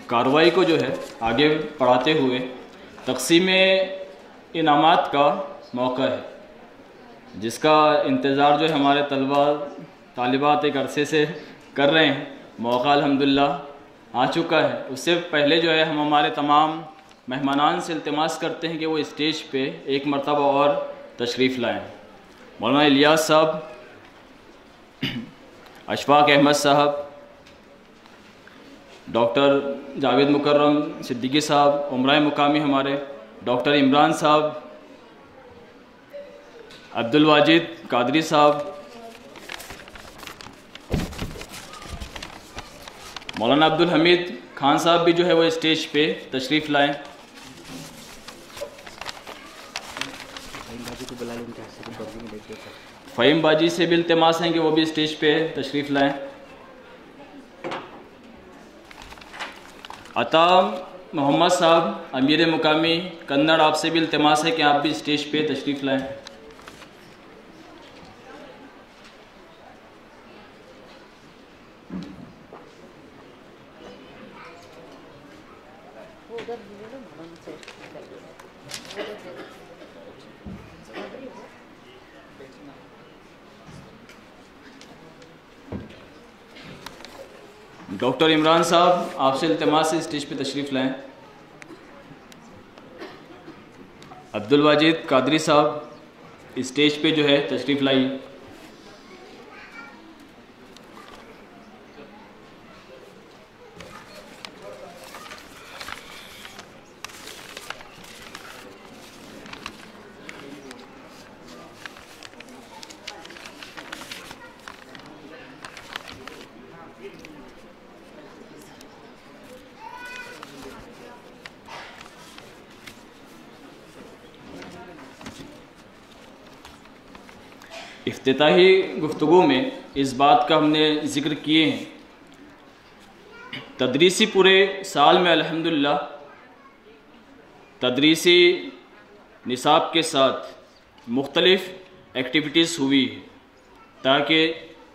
कार्रवाई को जो है आगे बढ़ाते हुए तक़सीम इनामात का मौका है, जिसका इंतज़ार जो है हमारे तलबा तालिबात एक अरसे से कर रहे हैं। मौका अल्हम्दुलिल्लाह आ चुका है। उससे पहले जो है हम हमारे तमाम मेहमानान से इल्तिमास करते हैं कि वो स्टेज पे एक मरतबा और तशरीफ़ लाएँ। मौलाना इलियास साहब, अशफाक अहमद साहब, डॉक्टर जावेद मुकर्रम सिद्दीकी साहब, उमराए मुकामी हमारे डॉक्टर इमरान साहब, अब्दुल वाजिद कादरी साहब, मौलाना अब्दुल हमीद खान साहब भी जो है वो स्टेज पे तशरीफ़ लाएँ। फ़हीम बाजी से भी इल्तिमास हैं कि वो भी स्टेज पे तशरीफ़ लाएँ। अता मोहम्मद साहब अमीर मुकामी कन्नड़, आपसे भी इल्तिमास है कि आप भी स्टेज पे तशरीफ़ लाएँ। डॉक्टर इमरान साहब, आपसे इल्तिमास से स्टेज पे तशरीफ़ लाएँ। अब्दुल वाजिद कादरी साहब स्टेज पे जो है तशरीफ़ लाइए। इफ्तिताही गुफ्तगू में इस बात का हमने ज़िक्र किए हैं, तदरीसी पूरे साल में अल्हम्दुलिल्लाह तदरीसी निसाब के साथ मुख्तलिफ़ एक्टिविटीज़ हुई है, ताकि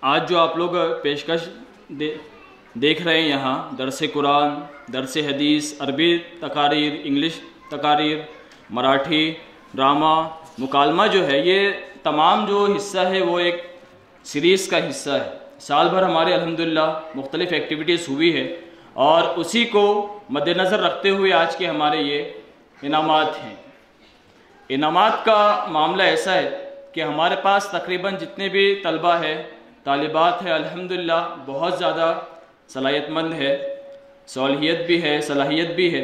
आज जो आप लोग पेशकश देख रहे हैं यहाँ दरस कुरान, दरस हदीस, अरबी तकारीर, इंग्लिश तकारीर, मराठी ड्रामा, मुकालमा जो है, ये तमाम जो हिस्सा है वो एक सीरीज़ का हिस्सा है। साल भर हमारे अल्हम्दुलिल्लाह मुख्तलिफ़ एक्टिविटीज़ हुई है और उसी को मद्देनज़र रखते हुए आज के हमारे ये इनामात हैं। इनामात का मामला ऐसा है कि हमारे पास तकरीबन जितने भी तलबा है, तालिबात है, अल्हम्दुलिल्लाह बहुत ज़्यादा सलाहियतमंद है, सलाहियत भी है, सलाहियत भी है।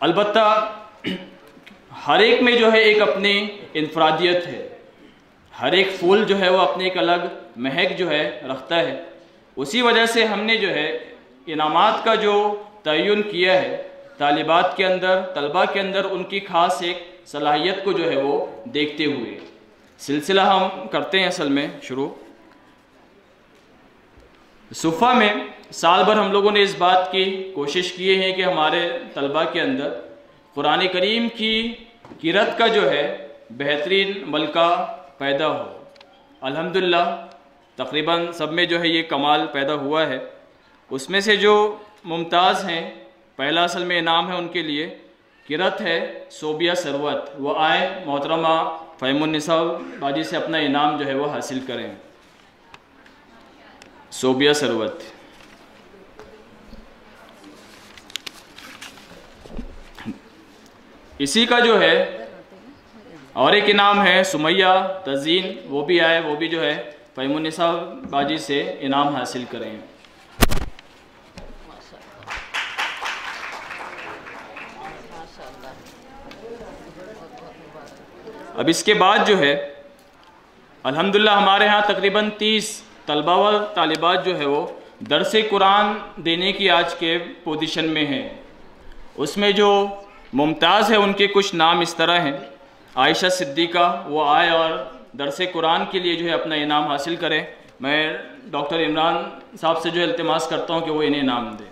अलबत्ता हर एक में जो है एक अपनी इनफरादियत है, हर एक फूल जो है वो अपनी एक अलग महक जो है रखता है। उसी वजह से हमने जो है इनामात का जो तयन किया है, तालिबात के अंदर, तलबा के अंदर उनकी ख़ास एक सलाहियत को जो है वो देखते हुए सिलसिला हम करते हैं। असल में शुरू सुफ़ा में साल भर हम लोगों ने इस बात की कोशिश की है कि हमारे तलबा के अंदर कुरान करीम की क़िरात का जो है बेहतरीन मलका पैदा हो। अल्हम्दुलिल्लाह तकरीबन सब में जो है ये कमाल पैदा हुआ है। उसमें से जो मुमताज़ हैं, पहला असल में इनाम है उनके लिए क़िरात है सोबिया सरवत। वो आए मोहतरमा फ़हीमुन्निसा बाजी से अपना इनाम जो है वो हासिल करें। सोबिया सरवत। इसी का जो है और एक इनाम है सुमैया तज़ीन, वो भी आए, वो भी जो है फ़हीमुन्निसा बाजी से इनाम हासिल करें। अब इसके बाद जो है अल्हम्दुलिल्लाह हमारे यहाँ तकरीबन 30 तलबा व तालिबात जो है वो दरस कुरान देने की आज के पोजीशन में हैं। उसमें जो मुमताज़ है उनके कुछ नाम इस तरह हैं। आयशा सिद्दीका, वो आए और दरस कुरान के लिए जो है अपना इनाम हासिल करें। मैं डॉक्टर इमरान साहब से जो इल्तिमास करता हूँ कि वो इन्हें इनाम दें।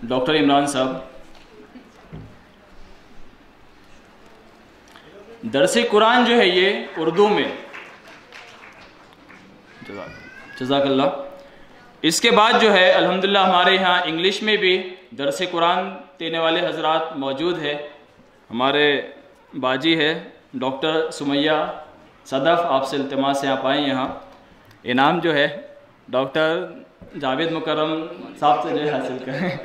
डॉक्टर इमरान साहब, दरस कुरान जो है ये उर्दू में जज़ाकल्लाह। इसके बाद जो है अल्हम्दुलिल्लाह हमारे यहाँ इंग्लिश में भी दरस कुरान देने वाले हजरात मौजूद है। हमारे बाजी है डॉक्टर सुमैया सदफ़, आपसे इल्तिमास है आप आएँ यहाँ। इनाम जो है डॉक्टर जावेद मुकर्रम साहब से जो है हासिल करें।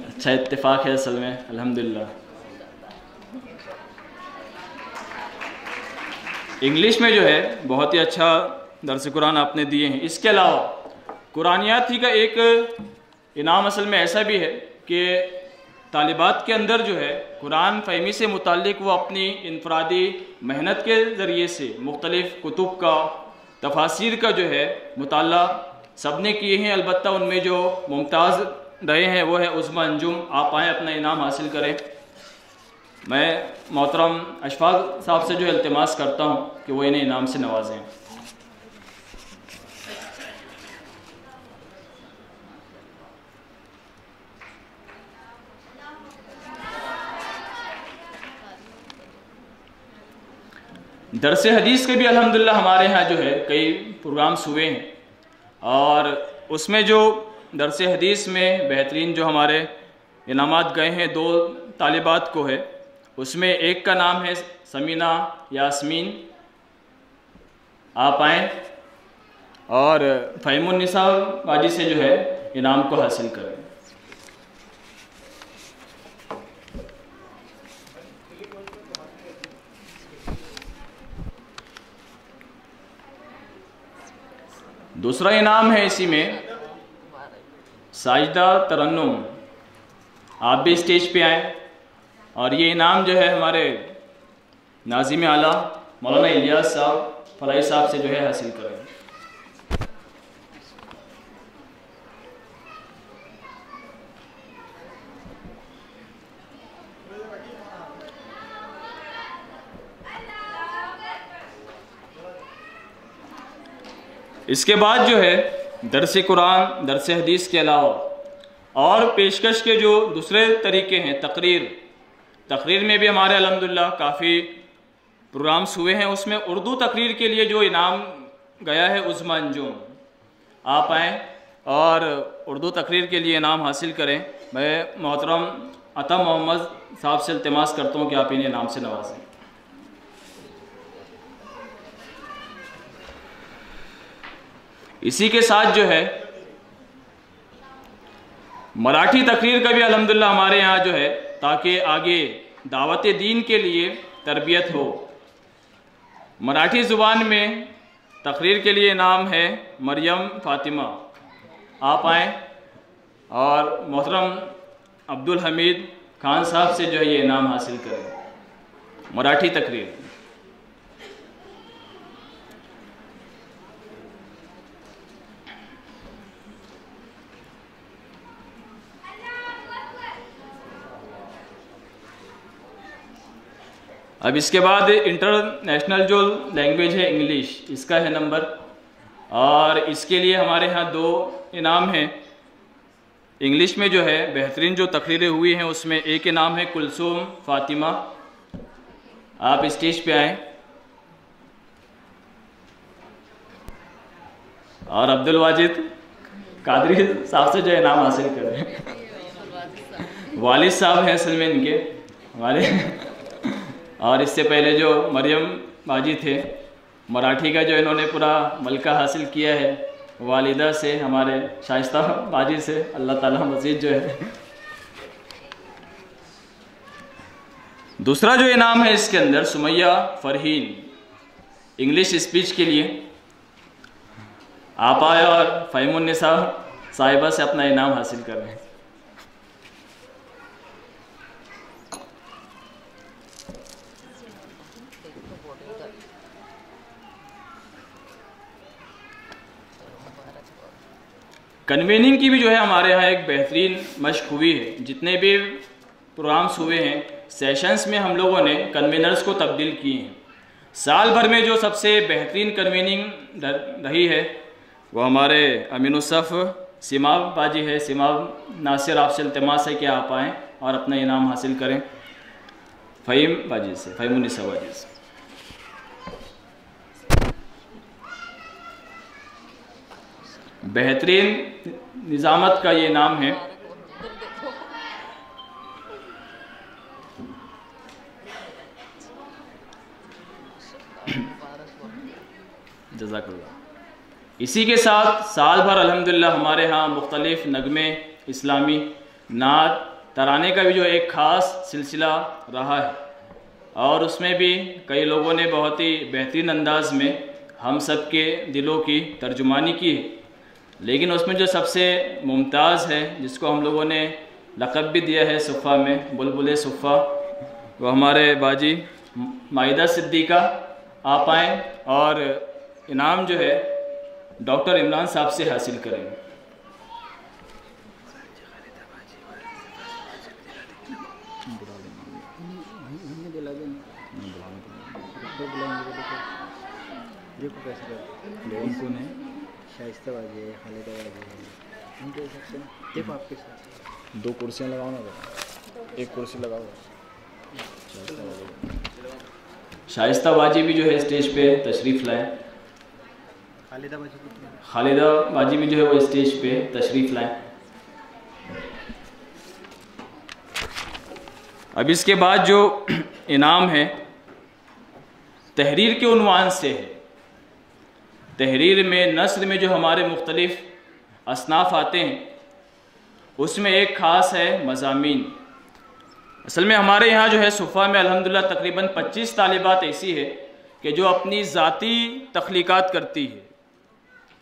अच्छा इत्तेफाक है असल में, अल्हम्दुलिल्लाह। इंग्लिश में जो है बहुत ही अच्छा दर्स कुरान आपने दिए हैं। इसके अलावा कुरानियाती का एक इनाम असल में ऐसा भी है कि तालिबात के अंदर जो है कुरान फ़हमी से मुताल्लिक़ वो अपनी इनफरादी मेहनत के ज़रिए से मुख्तलिफ़ कुतुब का, तफासिर का जो है मुताला सब ने किए हैं। अलबत्ता उनमें जो मुमताज़ रहे हैं वो है उस्मा अंजुम। आप आएँ अपना इनाम हासिल करें। मैं मोहतरम अशफाक साहब से जो इल्तिमास करता हूँ कि वो इन्हें इनाम से नवाजें। दरस हदीस के भी अल्हम्दुलिल्लाह हमारे यहाँ जो है कई प्रोग्राम्स हुए हैं और उसमें जो दरस हदीस में बेहतरीन जो हमारे इनामात गए हैं 2 तालिबात को है। उसमें एक का नाम है समीना यास्मीन, आप आएँ और फ़हीमुन्निसा बाजी से जो है इनाम को हासिल करें। दूसरा इनाम है इसी में साजिदा तरन्नुम, आप भी स्टेज पे आए और ये इनाम जो है हमारे नाज़िम आला मौलाना इलियास साहब फलाई साहब से जो है हासिल करें। इसके बाद जो है दरस कुरान, दरस हदीस के अलावा और पेशकश के जो दूसरे तरीके हैं, तकरीर में भी हमारे अल्हम्दुलिल्लाह काफ़ी प्रोग्राम्स हुए हैं। उसमें उर्दू तकरीर के लिए जो इनाम गया है उस्मा अंजुम, आप आएँ और उर्दू तकरीर के लिए इनाम हासिल करें। मैं मोहतरम अता मोहम्मद साहब से इल्तिमास करता हूँ कि आप इन्हें इनाम से नवाजें। इसी के साथ जो है मराठी तकरीर का भी अल्हम्दुलिल्लाह हमारे यहाँ जो है, ताकि आगे दावत दीन के लिए तरबियत हो। मराठी ज़ुबान में तकरीर के लिए नाम है मरियम फ़ातिमा, आप आएँ और मोहतरम अब्दुल हमीद खान साहब से जो है ये इनाम हासिल करें। मराठी तकरीर अब इसके बाद इंटरनेशनल जो लैंग्वेज है इंग्लिश, इसका है नंबर और इसके लिए हमारे यहाँ 2 इनाम हैं। इंग्लिश में जो है बेहतरीन जो तकरीरें हुई हैं उसमें एक इनाम है कुलसूम फ़ातिमा, आप स्टेज पे आएँ और अब्दुल वाजिद कादरी साहब से जो इनाम हासिल करें। वालिद साहब हैं असल में इनके हमारे, और इससे पहले जो मरियम बाजी थे मराठी का जो इन्होंने पूरा मलका हासिल किया है वालिदा से, हमारे शाइस्ता बाजी से, अल्लाह ताला मज़ीद जो है। दूसरा जो इनाम है इसके अंदर सुमैया फ़रहीन, इंग्लिश स्पीच के लिए आप आए और फ़हीमुन्निसा साहिबा से अपना इनाम हासिल कर रहे हैं। कन्वेनिंग की भी जो है हमारे यहाँ एक बेहतरीन मशक हुई है। जितने भी प्रोग्राम्स हुए हैं सेशंस में हम लोगों ने कन्वेनर्स को तब्दील किए हैं। साल भर में जो सबसे बेहतरीन कन्वेनिंग रही है वो हमारे अमीनुसफ सिमाब बाजी है। सिमाब नासिर, आपसे इल्तिमास है कि आप आएँ और अपना इनाम हासिल करें। फ़हीम बाजी से, फ़हीमुन्निसा बाजी से। बेहतरीन निज़ामत का ये नाम है। जज़ाकल्लाह। इसी के साथ साल भर अल्हम्दुलिल्लाह हमारे यहाँ मुख्तलिफ़ नगमे इस्लामी नात तराने का भी जो एक ख़ास सिलसिला रहा है, और उसमें भी कई लोगों ने बहुत ही बेहतरीन अंदाज में हम सब के दिलों की तर्जुमानी की है। लेकिन उसमें जो सबसे मुमताज़ है, जिसको हम लोगों ने लक़ब भी दिया है सुफ़ा में, बुलबुल सुफ़ा, वो हमारे बाजी माइदा सिद्दीक़ा आप आएँ और इनाम जो है डॉक्टर इमरान साहब से हासिल करें। शाइस्ता बाजी है, खालिदा बाजी है, उनके हिसाब से देखो आपके साथ 2 कुर्सियाँ लगाओ ना, एक कुर्सी लगाओ। शाइस्ता बाजी भी जो है स्टेज पे तशरीफ़ लाए। खालिदा बाजी भी जो है वो स्टेज पे तशरीफ़ लाए। अब इसके बाद जो इनाम है तहरीर के उन्वान से है। तहरीर में नस्र में जो हमारे मुख्तलिफ़ असनाफ़ आते हैं, उसमें एक ख़ास है मज़ामीन। असल में हमारे यहाँ जो है सुफ़ा में अल्हम्दुलिल्लाह तकरीबन 25 तालिबात ऐसी है कि जो अपनी ज़ाती तख्लीक़ात करती है,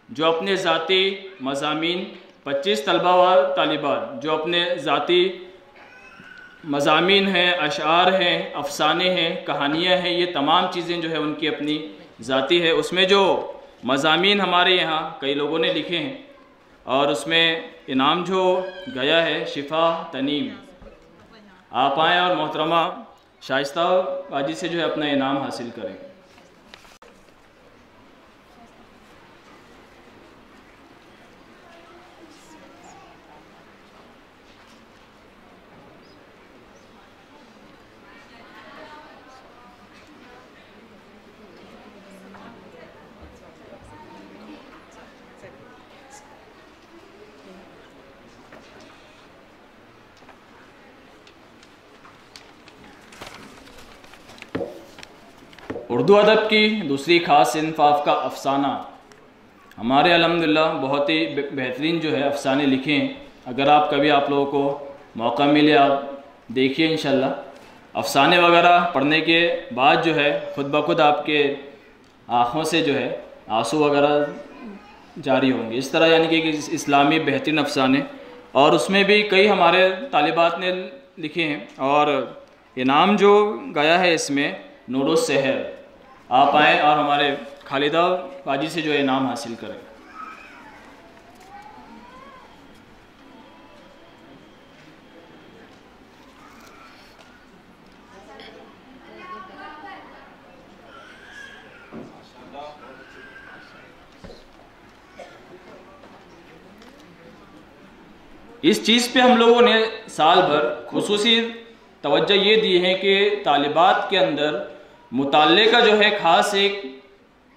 जो अपने ज़ाती मज़ामीन, 25 तलबा व तालिबात जो अपने ज़ाती मज़ामीन हैं, अशार हैं, अफ़साने हैं, कहानियाँ हैं, ये तमाम चीज़ें जो है उनकी अपनी ज़ाती है। उसमें जो मज़ामीन हमारे यहाँ कई लोगों ने लिखे हैं, और उसमें इनाम जो गया है शिफा तनीम, आप आएँ और मोहतरमा शाइस्ता बाजी से जो है अपना इनाम हासिल करें। उर्दू अदब की दूसरी ख़ास सिनफ़ का अफ़साना। हमारे अल्हम्दुलिल्लाह बहुत ही बेहतरीन जो है अफ़साने लिखे हैं। अगर आप कभी आप लोगों को मौका मिले आप देखिए इंशाल्लाह। अफ़साने वगैरह पढ़ने के बाद जो है ख़ुद ब खुद आपके आँखों से जो है आंसू वगैरह जारी होंगे। इस तरह यानी कि इस्लामी बेहतरीन अफ़साने, और उसमें भी कई हमारे तालिबात ने लिखे हैं, और इनाम जो गया है इसमें नूरुस सहर। आप आएँ और हमारे खालिदा बाजी से जो है इनाम हासिल करें। इस चीज़ पे हम लोगों ने साल भर खुसूसी तवज्जो ये दी है कि तालिबात के अंदर मुताल्ले का जो है ख़ास एक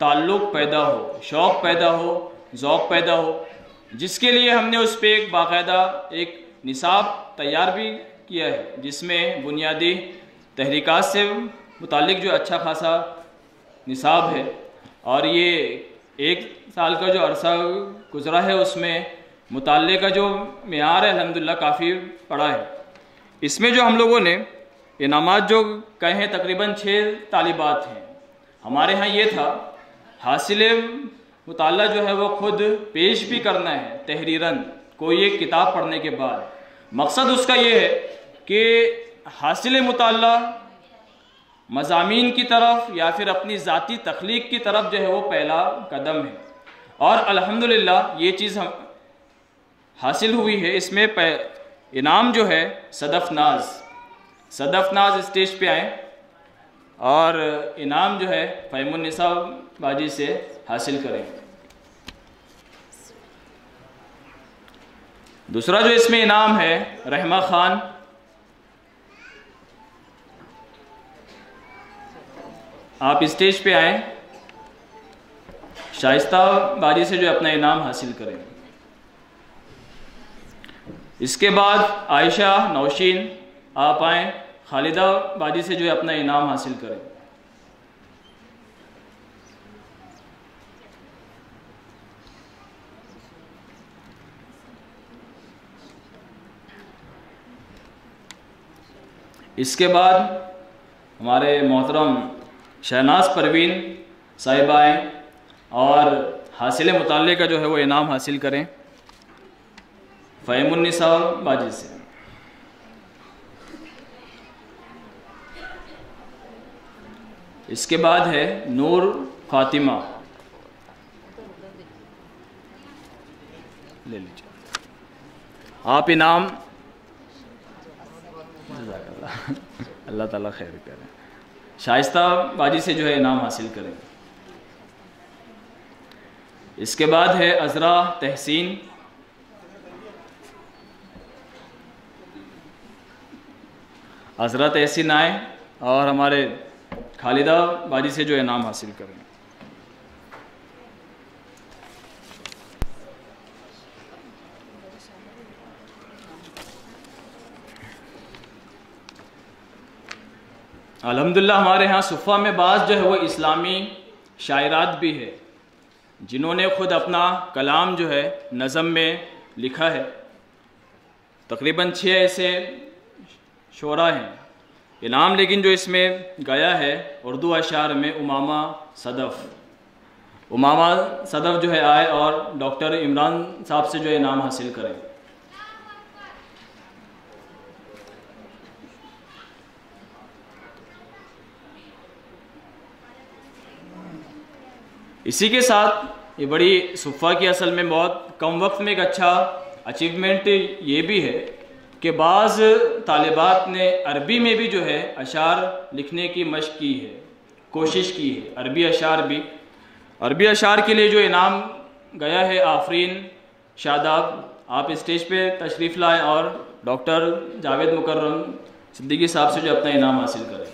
ताल्लुक़ पैदा हो, शौक़ पैदा हो, ज़ौक़ पैदा हो, जिसके लिए हमने उस पर एक बाकायदा एक निसाब तैयार भी किया है, जिसमें बुनियादी तहरीकात से मुताल्लिक़ जो अच्छा खासा निसाब है। और ये 1 साल का जो अरसा गुज़रा है उसमें मुताल्ले का जो मेयार है अल्हम्दुलिल्लाह काफ़ी बड़ा है। इसमें जो हम लोगों ने इनामात जो कहे हैं तकरीबन 6 तालिबात हैं। हमारे यहाँ ये था हासिल मुताल्ला जो है वो खुद पेश भी करना है तहरीरन कोई एक किताब पढ़ने के बाद। मकसद उसका ये है कि हासिल मुताल्ला मज़ामीन की तरफ या फिर अपनी ज़ाती तख्लीक की तरफ जो है वो पहला कदम है, और अल्हम्दुलिल्लाह ये चीज़ हम हासिल हुई है। इसमें इनाम जो है सदफ़नाज स्टेज पे आए और इनाम जो है फ़हीमुन्निसा बाजी से हासिल करें। दूसरा जो इसमें इनाम है रहमा खान, आप स्टेज पे आए, शाइस्ता बाजी से जो अपना इनाम हासिल करें। इसके बाद आयशा नौशीन आप आए, खालिदा बाजी से जो है अपना इनाम हासिल करें। इसके बाद हमारे मोहतरम शहनाज परवीन साहिबा आए और हासिल मुताल्ले का जो है वो इनाम हासिल करें फ़हीमुन्निसा बाजी से। इसके बाद है नूर फातिमा, ले लीजिए आप इनाम। अल्लाह ताला खैर करें। शाइस्ता बाजी से जो है इनाम हासिल करें। इसके बाद है अज़रा तहसीन, अज़रा तहसीन आए और हमारे खालिदा बाजी से जो इनाम हासिल करें। अल्हम्दुलिल्लाह हमारे यहाँ सुफ़ा में बाज़ जो है वो इस्लामी शायरात भी है जिन्होंने ख़ुद अपना कलाम जो है नज़म में लिखा है। तकरीबन 6 ऐसे शोरा हैं। इनाम लेकिन जो इसमें गया है उर्दू अशार में उमामा सदफ़ जो है आए और डॉक्टर इमरान साहब से जो इनाम हासिल करें। इसी के साथ ये बड़ी सुफ़ा की असल में बहुत कम वक्त में एक अच्छा अचीवमेंट ये भी है कि बाज़ तालिबात ने अरबी में भी जो है अशार लिखने की मशक़ की है, कोशिश की है। अरबी अशार के लिए जो इनाम गया है आफरीन शादाब, आप स्टेज पे तशरीफ़ लाएँ और डॉक्टर जावेद मुकर्रम सिद्दीकी साहब से जो अपना इनाम हासिल करें।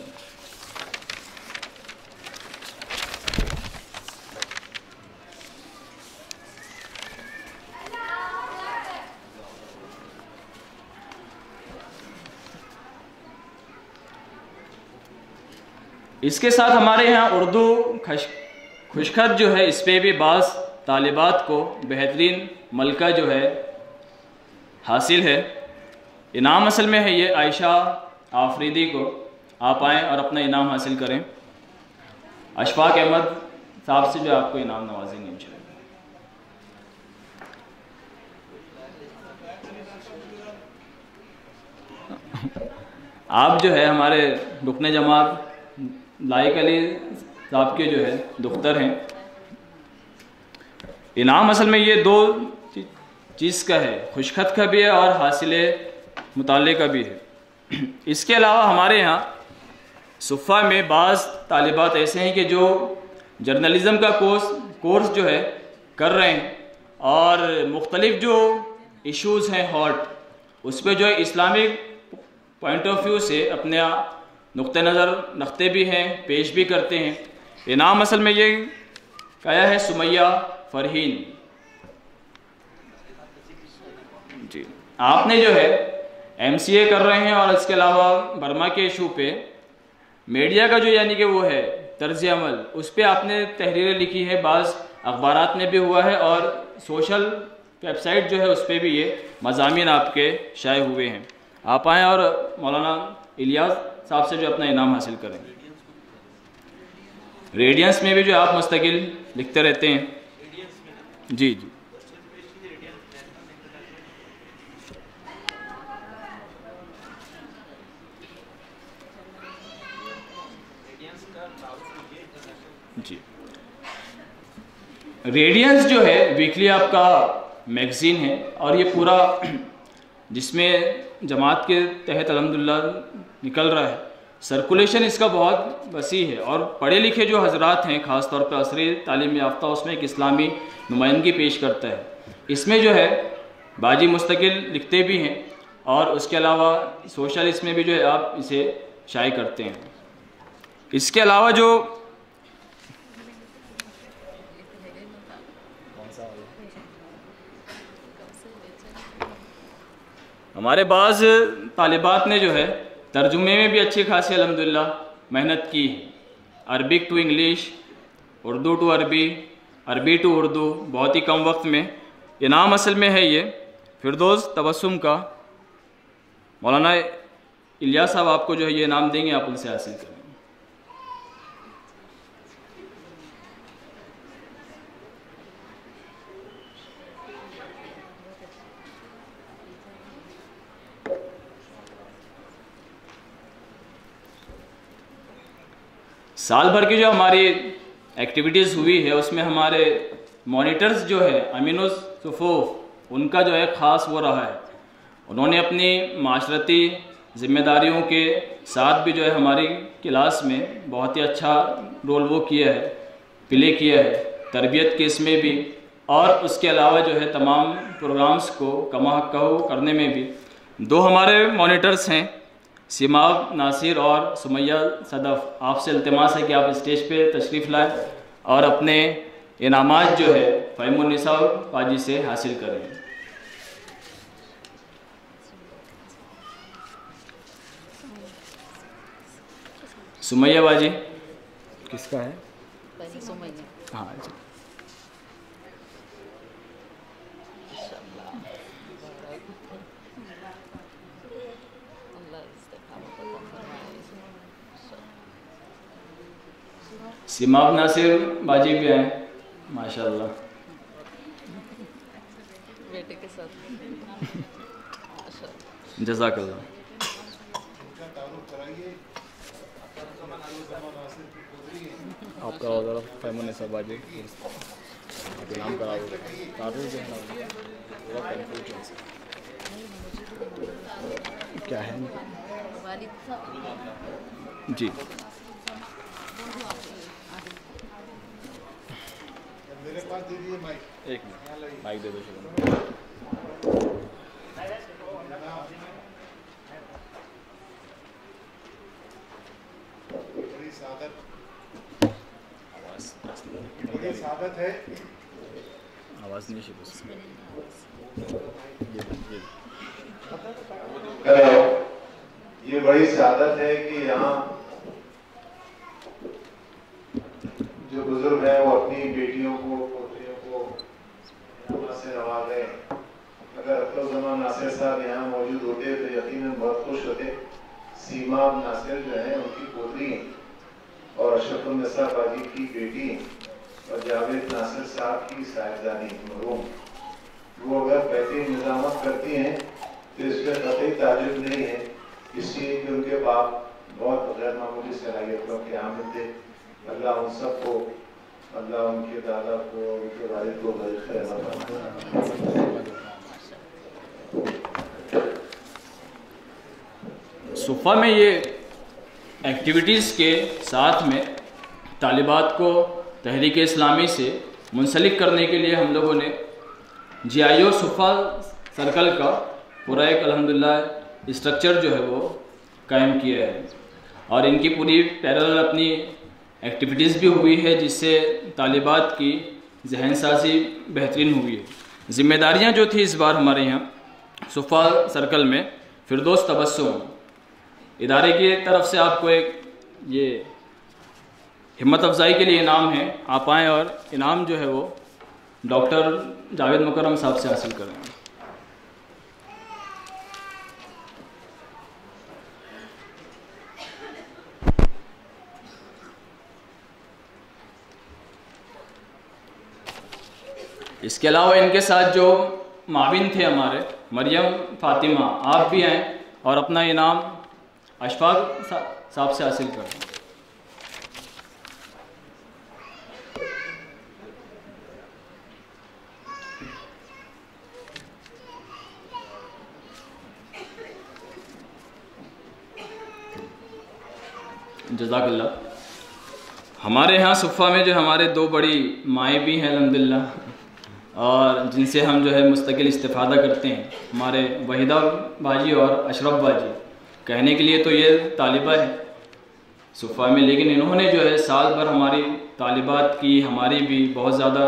इसके साथ हमारे यहाँ उर्दू खुशखत जो है इस पर भी बाज़ तालिबात को बेहतरीन मलका जो है हासिल है। इनाम असल में है ये आयशा आफरीदी को, आप आएँ और अपना इनाम हासिल करें। अशफाक अहमद साहब से जो आपको इनाम नवाजेंगे इंशाअल्लाह। आप जो है हमारे रुकने जमात लाइक अली साहब के जो है दुख्तर हैं। इनाम असल में ये 2 चीज़ का है, खुशखत का भी है और हासिल मुताल्ले का भी है। इसके अलावा हमारे यहाँ सुफ़ा में बाज़ तालिबात ऐसे हैं कि जो जर्नलिज़म का कोर्स जो है कर रहे हैं और मुख्तलिफ़ जो इश्यूज़ हैं हॉट, उस पर जो है इस्लामिक पॉइंट ऑफ व्यू से अपने नुक्ते नज़र रखते भी हैं, पेश भी करते हैं। इनाम असल में ये कहा है सुमैया फ़रहीन जी। आपने जो है MCA कर रहे हैं और इसके अलावा बर्मा के इशू पे मीडिया का जो यानी कि वो है तर्ज अमल, उस पर आपने तहरीरें लिखी है, बाज़ अखबारात में भी हुआ है और सोशल वेबसाइट जो है उस पर भी ये मज़ामीन आपके शाये हुए हैं। आप आएँ और मौलाना इलियास साहब से जो अपना इनाम हासिल करें। रेडियंस में भी जो आप मुस्तकिल लिखते रहते हैं। जी जी जी। रेडियंस जो है वीकली आपका मैगज़ीन है और ये पूरा जिसमें जमात के तहत अल्हम्दुलिल्लाह निकल रहा है। सर्कुलेशन इसका बहुत वसी है और पढ़े लिखे जो हजरात हैं ख़ास तौर पर असरी तालीम याफ्ता, उसमें एक इस्लामी नुमाइंदगी पेश करता है। इसमें जो है बाजी मुस्तकिल लिखते भी हैं और उसके अलावा सोशल इसमें भी जो है आप इसे शाये करते हैं। इसके अलावा जो हमारे बाज़ तालिबात ने जो है तर्जुमे में भी अच्छी खासी अल्हम्दुलिल्लाह मेहनत की है। Arabic to English, Urdu to Arabi, Arabi to Urdu, बहुत ही कम वक्त में। इनाम असल में है ये फिरदौस तबस्सुम का। मौलाना इलियास साहब आपको जो है ये इनाम देंगे, आप उनसे हासिल करें। साल भर की जो हमारी एक्टिविटीज़ हुई है उसमें हमारे मॉनिटर्स जो है अमीनुस सुफूफ, उनका जो है ख़ास वो रहा है। उन्होंने अपनी माशरती जिम्मेदारियों के साथ भी जो है हमारी क्लास में बहुत ही अच्छा रोल वो किया है, प्ले किया है, तरबियत के इसमें भी, और उसके अलावा जो है तमाम प्रोग्राम्स को कमा कहो करने में भी। दो हमारे मॉनिटर्स हैं, सिमाब नासिर और सुमैया सदफ़। आपसे इल्तिमास है कि आप स्टेज पे तशरीफ़ लाएं और अपने इनामात जो है फ़हीमुन्निसा पाजी से हासिल करें। सुमैया बाजी किसका है? हाँ जी। सिमाब नासिर बाजी भी हैं माशाल्लाह, बेटे के साथ। जज़ाकल्लाह। आपका ऑर्डर फ़हीमुन्निसा बाजी नाम करा क्या है जी? मेरे पास दे दीजिए माइक। एक मिनट माइक दे दो। बड़ी सादत है। आवाज़ नहीं शुरू। हेलो, ये बड़ी सादत है कि यहाँ जो बुजुर्ग हैं वो अपनी बेटियों को, पोतियों को इनाम से नवाज रहे हैं। अगर अफरोज जमान नासिर साहब यहाँ मौजूद होते तो यकीनन बहुत खुश होते। सीमा नासिर जो है उनकी पोती और अशरफुन्निसा बाजी की बेटी और जावेद नासिर साहब की साहिबजादी मरहूम, वो अगर बेहतरीन निजामत करती हैं तो इसमें कतई ताजुब नहीं है, इसलिए कि उनके बाप बहुत गैर मामूली सलाहियतों के हामिल थे। अल्लाह उन सबको, अल्लाह उनके दादा को, उनके वालिद को खैर सुफ़ा में ये एक्टिविटीज़ के साथ में तालिबात को तहरीक इस्लामी से मुंसलिक करने के लिए हम लोगों ने GIO सुफ़ा सर्कल का पूरा एक अल्हम्दुलिल्लाह स्ट्रक्चर जो है वो कायम किया है, और इनकी पूरी पैरेलल अपनी एक्टिविटीज़ भी हुई है जिससे तालिबात की जहन साजी बेहतरीन हुई है। ज़िम्मेदारियाँ जो थी इस बार हमारे यहाँ सुफ़ा सर्कल में, फिरदौस तबस्सुम इदारे की तरफ से आपको एक ये हिम्मत अफजाई के लिए इनाम है। आप आएँ और इनाम जो है वो डॉक्टर जावेद मुकर्रम साहब से हासिल करें। इसके अलावा इनके साथ जो माविन थे हमारे, मरियम फातिमा, आप भी हैं और अपना इनाम अशफाक साहब से हासिल करें। जज़ाकल्लाह। हमारे यहाँ सुफ़ा में जो हमारे दो बड़ी माएँ भी हैं अल्हम्दुलिल्लाह, और जिनसे हम जो है मुस्तकिल इस्तिफ़ादा करते हैं, हमारे वहीदा बाजी और अशरफ बाजी। कहने के लिए तो ये तालिबा है सुफ़ा में, लेकिन इन्होंने जो है साल भर हमारी तालिबात की, हमारी भी बहुत ज़्यादा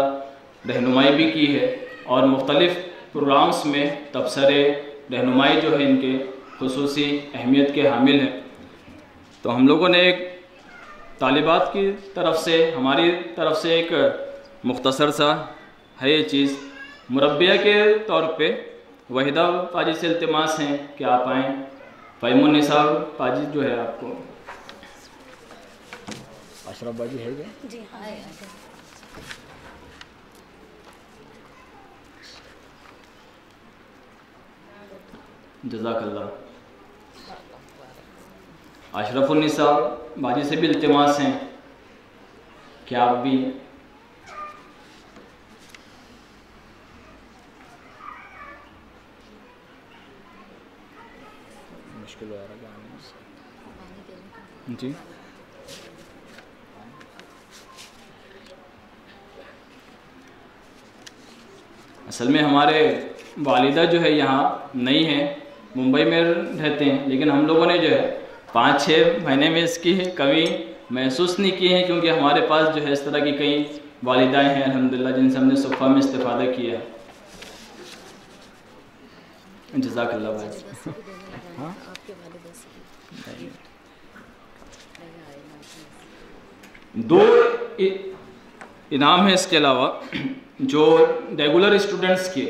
रहनुमाई भी की है, और मुख्तलिफ़ प्रोग्राम्स में तबसरे, रहनुमाई जो है इनके खुसूसी अहमियत के हामिल हैं। तो हम लोगों ने एक तालिबात की तरफ से, हमारी तरफ से एक मुख्तसर सा है ये चीज़, मुरब्बिया के तौर पे वहीदा पाजी से इल्तिमास हैं कि आप आएँ। फ़हीमुन्निसा पाजी जो है आपको, अशरफ बाजी है क्या? जी हाँ। जज़ाकल्लाह। अशरफुन्निसा बाजी से भी इल्तिमास हैं कि आप भी मुश्किल हो रहा है जी। असल में हमारे वालिदा जो है यहाँ नहीं है, मुंबई में रहते हैं, लेकिन हम लोगों ने जो है 5-6 महीने में इसकी कमी महसूस नहीं की है, क्योंकि हमारे पास जो है इस तरह की कई वालिदाएँ हैं अल्हम्दुलिल्लाह जिनसे हमने सुफ़ा में इस्तिफ़ादा किया है। जज़ाकल्लाह भाई। हाँ? दो इनाम है इसके अलावा जो रेगुलर स्टूडेंट्स के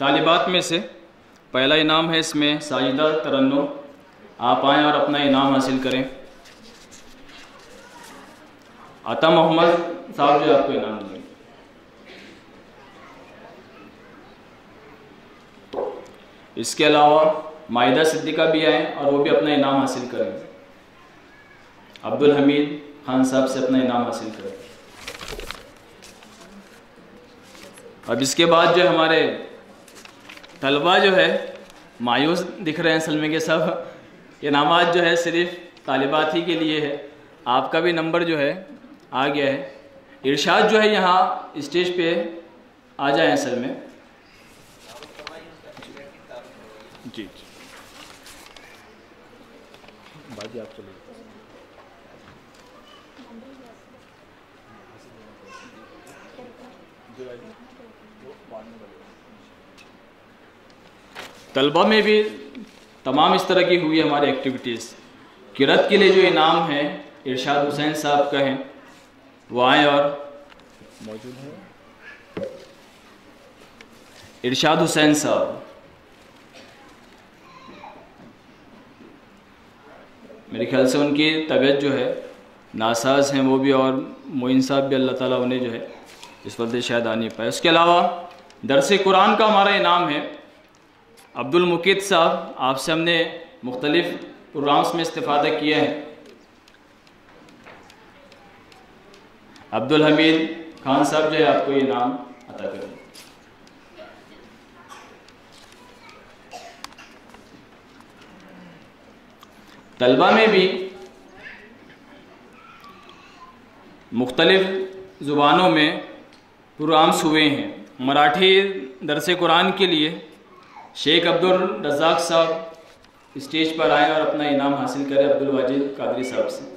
तालिबात में से। पहला इनाम है इसमें साजिदा तरन्नुम, आप आएँ और अपना इनाम हासिल करें। अता मोहम्मद साहब जो आपको इनाम देंगे। इसके अलावा माहिदा सिद्दीका भी आए और वो भी अपना इनाम हासिल करें। अब्दुल हमीद खान साहब से अपना इनाम हासिल करें। अब इसके बाद जो हमारे तलबा जो है मायूस दिख रहे हैं असल में, कि सब इनामात जो है सिर्फ तालिबात ही के लिए है। आपका भी नंबर जो है आ गया है। इरशाद जो है यहाँ स्टेज पे आ जाए असल में। जी बाजी आप चलिए। तलबा में भी तमाम इस तरह की हुई हमारी एक्टिविटीज़। किरत के लिए जो इनाम है इरशाद हुसैन साहब का है, वो आए और मौजूद है। इरशाद हुसैन साहब, मेरे ख्याल से उनकी तबीयत जो है नासाज हैं वो भी, और मोइन साहब भी अल्लाह ताला उन्हें जो है इस वक्त शायद आ नहीं पाए। उसके अलावा दरस कुरान का हमारा इनाम है अब्दुल मुकीद साहब, आपसे हमने मुख्तलिफ प्रोग्राम्स में इस्तिफ़ादा किया है। अब्दुल हमीद खान साहब जो है आपको ये इनाम अता करें। तलबा में भी मुख्तलिफ ज़ुबानों में प्रोग्राम्स हुए हैं। मराठी दरस कुरान के लिए शेख अब्दुल रज़ाक साहब स्टेज पर आए और अपना इनाम हासिल करें अब्दुल वाजिद कादरी साहब से।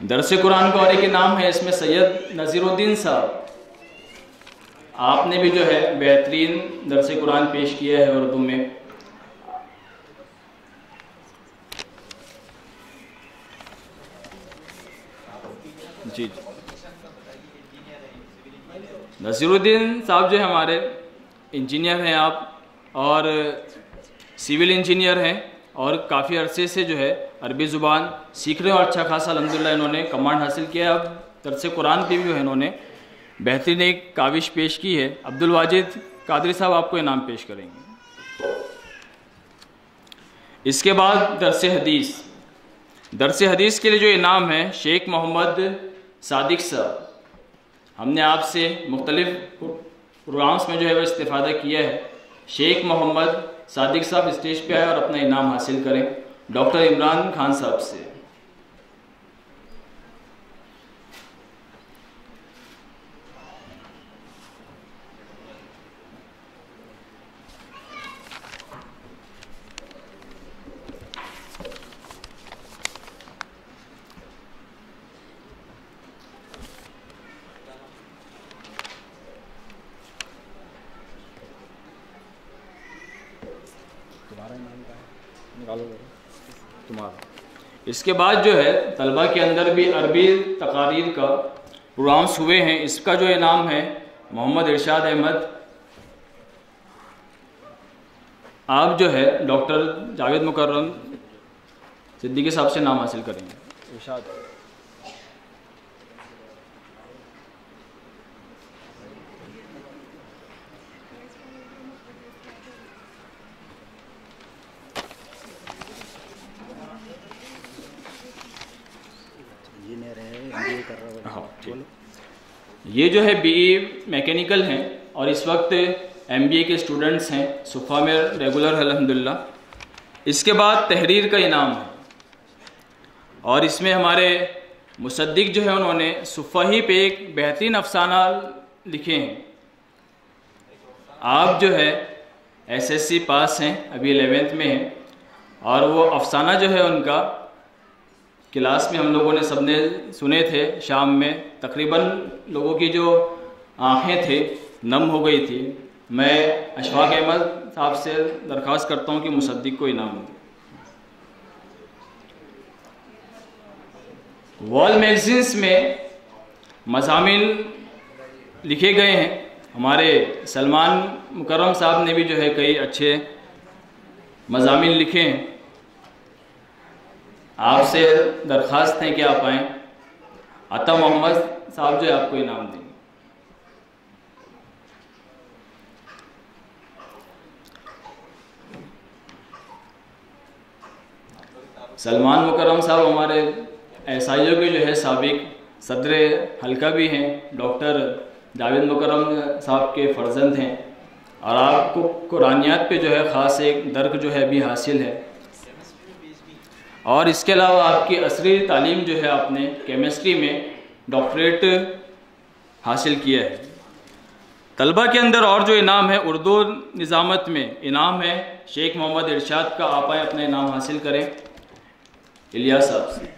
दरस कुरान का और एक इनाम है, इसमें सैयद नज़ीरुद्दीन साहब, आपने भी जो है बेहतरीन दरस कुरान पेश किया है उर्दू में। जी नज़ीरुद्दीन साहब जो है हमारे इंजीनियर हैं आप, और सिविल इंजीनियर हैं, और काफ़ी अरसे से जो है अरबी ज़ुबान सीख रहे हैं, और अच्छा खासा अल्हम्दुलिल्लाह इन्होंने कमांड हासिल किया। अब दरस कुरान पे भी जो है इन्होंने बेहतरीन एक काविश पेश की है। अब्दुल वाजिद कादरी साहब आपको इनाम पेश करेंगे। इसके बाद दरस हदीस। दरस हदीस के लिए जो इनाम है शेख मोहम्मद सादिक साहब, हमने आपसे मुख्तलिफ प्रोग्राम्स में जो है वह इस्तिफ़ादा किया है। शेख मोहम्मद सादिक साहब स्टेज पे आए और अपना इनाम हासिल करें डॉक्टर इमरान खान साहब से। इसके बाद जो है तलबा के अंदर भी अरबी तकारीर का प्रोग्राम्स हुए हैं। इसका जो इनाम है मोहम्मद इरशाद अहमद, आप जो है डॉक्टर जावेद मुकर्रम सिद्दीकी साहब से नाम हासिल करेंगे। इरशाद ये जो है बीई मैकेनिकल हैं और इस वक्त एमबीए के स्टूडेंट्स हैं, सुफ़ा में रेगुलर है अल्हम्दुलिल्लाह। इसके बाद तहरीर का इनाम है और इसमें हमारे मुसद्दिक जो है उन्होंने सुफ़ा ही पे एक बेहतरीन अफसाना लिखे हैं। आप जो है एसएससी पास हैं, अभी 11th में हैं और वो अफसाना जो है उनका क्लास में हम लोगों ने सबने सुने थे। शाम में तकरीबन लोगों की जो आंखें थे नम हो गई थी। मैं अशफाक अहमद साहब से दरख्वास्त करता हूं कि मुसद्दिक को इनाम दें। वॉल मैगजीन्स में मज़ामीन लिखे गए हैं। हमारे सलमान मुकर्रम साहब ने भी जो है कई अच्छे मज़ामीन लिखे हैं। आपसे दरख्वास्त है कि आप आएँ। अता मोहम्मद साहब जो है आपको इनाम देंगे। सलमान मुकर्रम साहब हमारे एसआईओ के जो है साबिक सदर हल्का भी हैं, डॉक्टर जावेद मुकर्रम साहब के फर्जंद हैं और आपको कुरानियात पे जो है ख़ास एक दर्क जो है अभी हासिल है। और इसके अलावा आपकी असली तालीम जो है आपने केमिस्ट्री में डॉक्टरेट हासिल किया है। तलबा के अंदर और जो इनाम है उर्दू निज़ामत में इनाम है शेख मोहम्मद इरशाद का। आप आए अपना इनाम हासिल करें इलियास साहब से।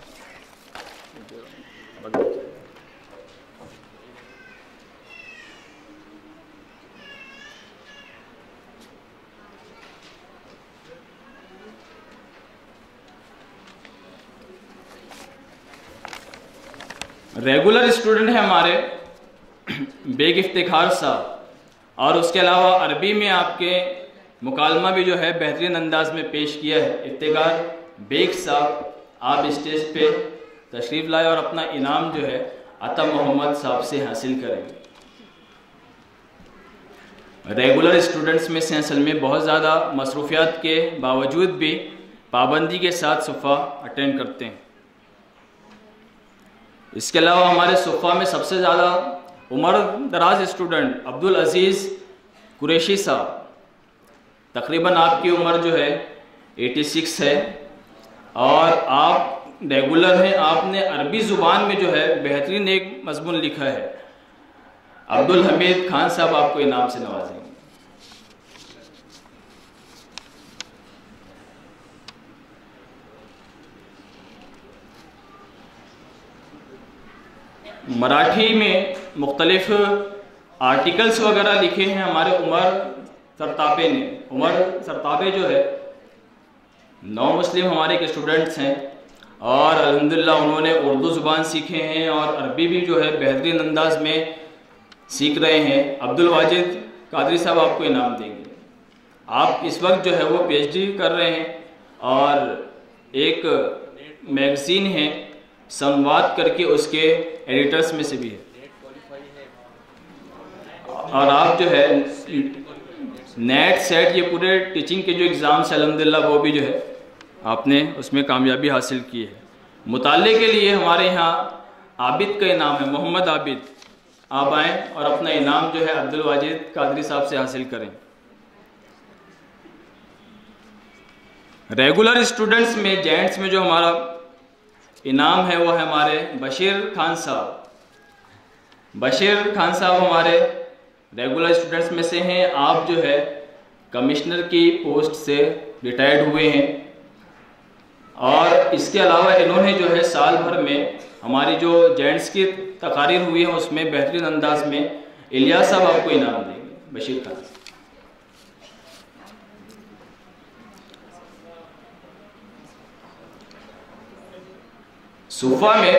रेगुलर स्टूडेंट है हमारे बेग इफ्तिखार साहब और उसके अलावा अरबी में आपके मुकालमा भी जो है बेहतरीन अंदाज में पेश किया है। इफ्तिखार बेग साहब आप स्टेज पे तशरीफ़ लाए और अपना इनाम जो है अता मोहम्मद साहब से हासिल करेंगे। रेगुलर स्टूडेंट्स में से असल में बहुत ज़्यादा मसरूफियात के बावजूद भी पाबंदी के साथ सुफ़ा अटेंड करते हैं। इसके अलावा हमारे सुफ़ा में सबसे ज़्यादा उम्र दराज स्टूडेंट अब्दुल अजीज़ कुरैशी साहब, तकरीबन आपकी उम्र जो है 86 है और आप रेगुलर हैं। आपने अरबी ज़ुबान में जो है बेहतरीन एक मज़मून लिखा है। अब्दुल हमीद खान साहब आपको इनाम से नवाजेंगे। मराठी में मुख्तलिफ आर्टिकल्स वगैरह लिखे हैं हमारे उमर सरतापे ने। उमर सरतापे जो है नौ मुस्लिम हमारे के स्टूडेंट्स हैं और अल्हम्दुलिल्लाह उन्होंने उर्दू ज़ुबान सीखे हैं और अरबी भी जो है बेहतरीन अंदाज में सीख रहे हैं। अब्दुल वाजिद कादरी साहब आपको इनाम देंगे। आप इस वक्त जो है वो पीएचडी कर रहे हैं और एक मैगज़ीन है संवाद करके उसके एडिटर्स में से भी है और आप जो है नेट सेट ये पूरे टीचिंग के जो एग्ज़ाम्स अल्हम्दुलिल्लाह वो भी जो है आपने उसमें कामयाबी हासिल की है। मुताले के लिए हमारे यहाँ आबिद का इनाम है, मोहम्मद आबिद। आप आएँ और अपना इनाम जो है अब्दुल वाजिद कादरी साहब से हासिल करें। रेगुलर स्टूडेंट्स में जेंट्स में जो हमारा इनाम है वो है हमारे बशीर खान साहब। बशीर खान साहब हमारे रेगुलर स्टूडेंट्स में से हैं। आप जो है कमिश्नर की पोस्ट से रिटायर्ड हुए हैं और इसके अलावा इन्होंने जो है साल भर में हमारी जो जेंट्स की तकारीर हुई है उसमें बेहतरीन अंदाज में इलियास साहब आपको इनाम देंगे। बशीर खान सुफा में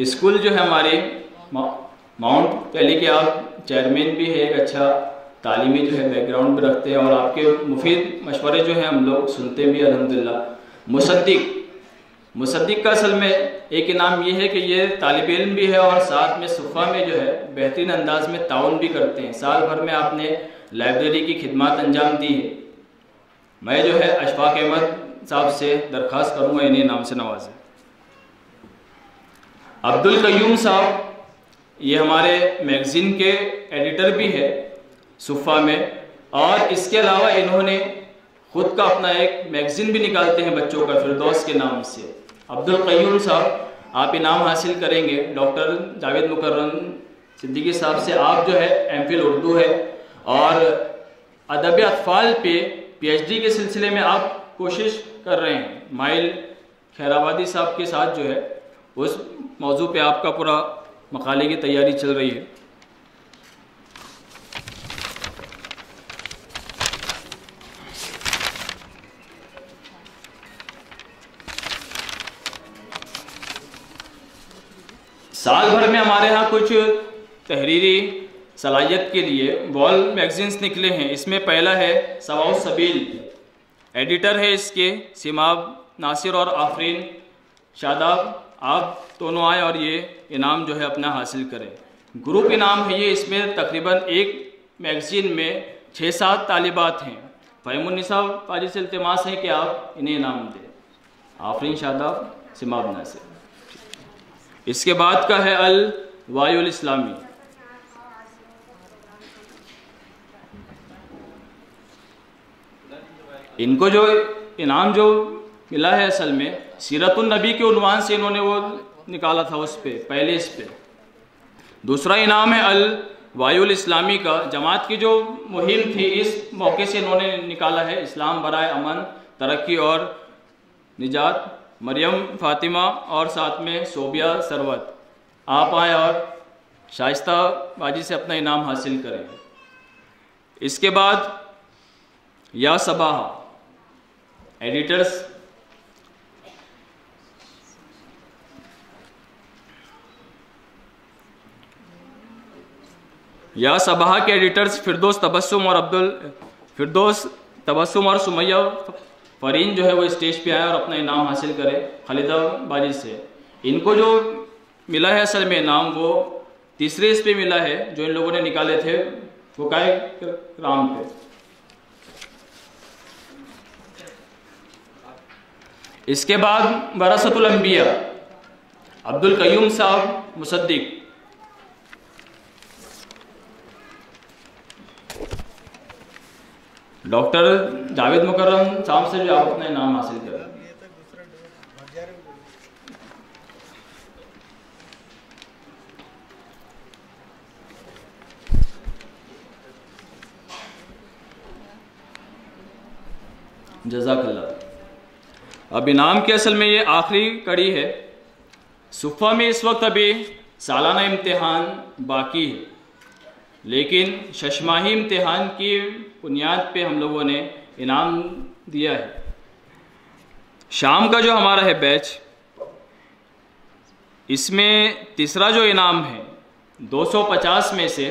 स्कूल जो है हमारे माउंट वैली के आप चेयरमैन भी है, एक अच्छा तालीमी जो है बैकग्राउंड भी रखते हैं और आपके मुफीद मशवरे जो है हम लोग सुनते भी अल्हम्दुलिल्लाह। मुसद्दिक का असल में एक इनाम ये है कि ये तालिब इल्म भी है और साथ में सुफा में जो है बेहतरीन अंदाज में ताउन भी करते हैं। साल भर में आपने लाइब्रेरी की खिदमत अंजाम दी है। मैं जो है अशफाक अहमद साहब से दरख्वास्त करूँगा इन्हें इनाम से नवाजें। अब्दुल कयूम साहब ये हमारे मैगज़ीन के एडिटर भी है सुफा में, और इसके अलावा इन्होंने खुद का अपना एक मैगज़ीन भी निकालते हैं बच्चों का, फिरदौस के नाम से। अब्दुल कयूम साहब आप इनाम हासिल करेंगे डॉक्टर जावेद मुकर्रम सिद्दीकी साहब से। आप जो है एमफिल उर्दू है और अदब अतफाल पे पीएचडी के सिलसिले में आप कोशिश कर रहे हैं। माइल खैराबादी साहब के साथ जो है उस मौजू पे आपका पूरा मकाले की तैयारी चल रही है। साल भर में हमारे यहाँ कुछ तहरीरी सलाहियत के लिए वॉल मैगजीन्स निकले हैं। इसमें पहला है सवाउस सबील, एडिटर है इसके सिमाब नासिर और आफरीन शादाब। आप दोनों आए और ये इनाम जो है अपना हासिल करें। ग्रुप इनाम है ये, इसमें तकरीबन एक मैगज़ीन में 6-7 तालिबात हैं। फ़हीमुन्निसा पाजी से इल्तिमास है कि आप इन्हें इनाम दें। आफरीन शादाब, सिमाब नासिर। इसके बाद का है अल वायुल इस्लामी, इनको जो इनाम जो मिला है असल में सीरतुन नबी के उन्वान से इन्होंने वो निकाला था उस पे पहले इस पे। दूसरा इनाम है अल वायुल इस्लामी का, जमात की जो मुहिम थी इस मौके से इन्होंने निकाला है। इस्लाम बराए अमन, तरक्की और निजात, मरियम फातिमा और साथ में सोबिया सरवत। आप आए और शाइस्ता बाजी से अपना इनाम हासिल करें। इसके बाद या सबाह, एडिटर्स या सबाह के एडिटर्स फिरदौस तबस्सुम और सुमैया फरीन जो है वो स्टेज पे आए और अपना इनाम हासिल करे खालिदा बाजी से। इनको जो मिला है असल में इनाम वो तीसरे इस पे मिला है जो इन लोगों ने निकाले थे वकाए राम पे। इसके बाद वरासतुल अंबिया, अब्दुल कयूम साहब मुसद्दिक। डॉक्टर जावेद मुकर्रम साहब से जो आप अपना इनाम हासिल करें। जज़ाकल्लाह। अब इनाम के असल में ये आखिरी कड़ी है। सुफ़ा में इस वक्त अभी सालाना इम्तिहान बाकी है, लेकिन शशमाही इम्तिहान की बुनियाद पे हम लोगों ने इनाम दिया है। शाम का जो हमारा है बैच, इसमें तीसरा जो इनाम है 250 में से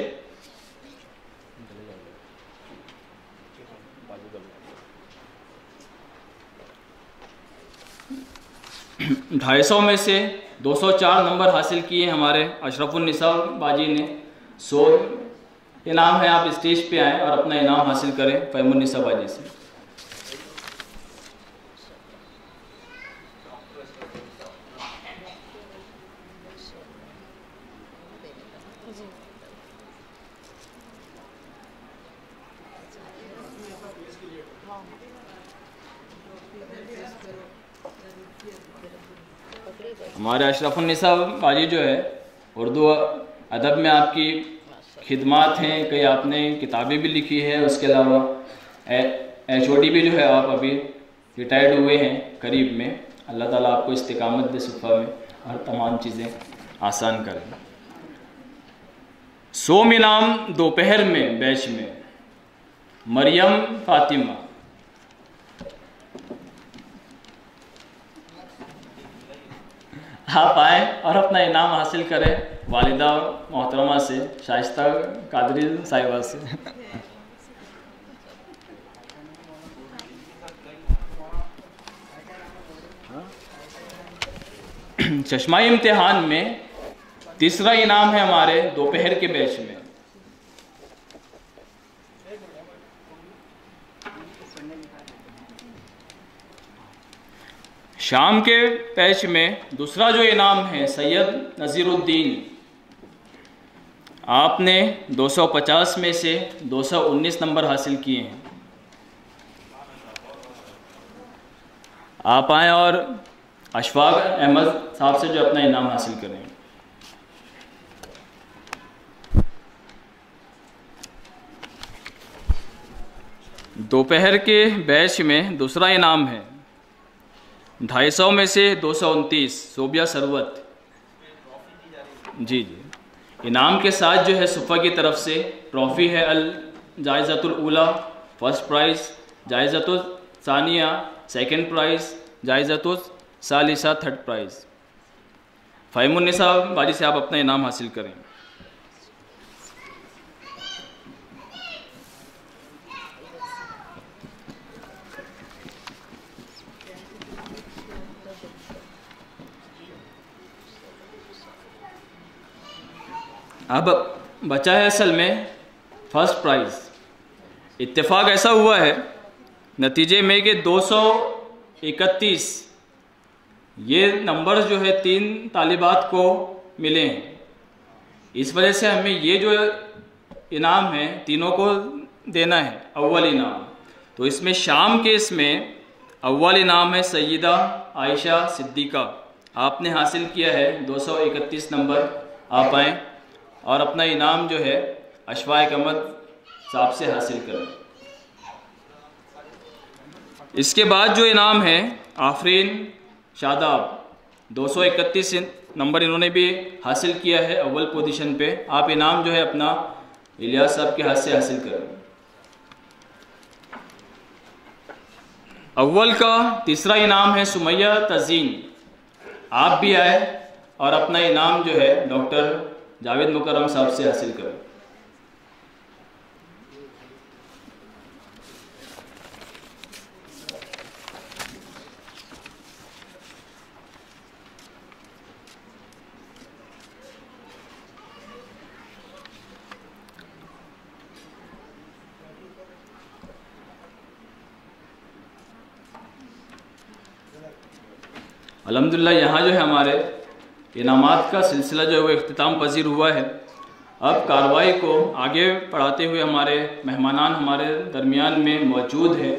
250 में से 204 नंबर हासिल किए हमारे अशरफुन्निसा बाजी ने। 100 इनाम है। आप स्टेज पे आएँ और अपना इनाम हासिल करें फ़हीमुन्निसा बाजी से। हमारे अशरफुन्निसा बाजी जो है उर्दू अदब में आपकी खिदमात हैं, कई आपने किताबें भी लिखी है। उसके अलावा HOD भी जो है आप अभी रिटायर्ड हुए हैं करीब में। अल्लाह ताला आपको इस्तिकामत दे सुफ़ा में और तमाम चीज़ें आसान करें। 100 इनाम दोपहर में बैच में मरियम फातिमा। आप आए और अपना इनाम हासिल करें वालिदा मोहतरमा से, शाइस्ता कादरी साहिबा से। चश्माई इम्तिहान में तीसरा इनाम है हमारे दोपहर के बैच में। शाम के बैच में दूसरा जो इनाम है सैयद नज़ीरुद्दीन, आपने 250 में से 219 नंबर हासिल किए हैं। आप आएँ और अशफाक अहमद साहब से जो अपना इनाम हासिल करें। दोपहर के बैच में दूसरा इनाम है 250 में से 229 सोबिया सरवत। जी जी, इनाम के साथ जो है सुफ़ा की तरफ से ट्रॉफ़ी है अल जायज़तुल ऊला फर्स्ट प्राइज़, जायज़तुल सानिया सेकंड प्राइज़, जायज़तुल सालिसा थर्ड प्राइज़। फ़हीमुन्निसा बाजी से आप अपना इनाम हासिल करें। अब बचा है असल में फर्स्ट प्राइज़। इत्तेफाक ऐसा हुआ है नतीजे में कि 231 ये नंबर जो है 3 तालिबात को मिले हैं। इस वजह से हमें ये जो इनाम है तीनों को देना है अव्वल इनाम। तो इसमें शाम के इसमें अव्वल इनाम है सैयदा आयशा सिद्दीक़ा, आपने हासिल किया है 231 नंबर। आप आएँ और अपना इनाम जो है अशफाक अहमद साहब से हासिल करें। इसके बाद जो इनाम है आफरीन शादाब, 231 नंबर इन्होंने भी हासिल किया है अव्वल पोजीशन पे। आप इनाम जो है अपना इलियास साहब के हाथ से हासिल करें। अव्वल का तीसरा इनाम है सुमैया तज़ीन, आप भी आए और अपना इनाम जो है डॉक्टर जावेद मुकर्रम साहब से हासिल करें। अल्हम्दुलिल्लाह यहाँ जो है हमारे इनामात का सिलसिला जो है वो इख्तिताम पजीर हुआ है। अब कार्रवाई को आगे बढ़ाते हुए हमारे मेहमानान हमारे दरमियान में मौजूद है।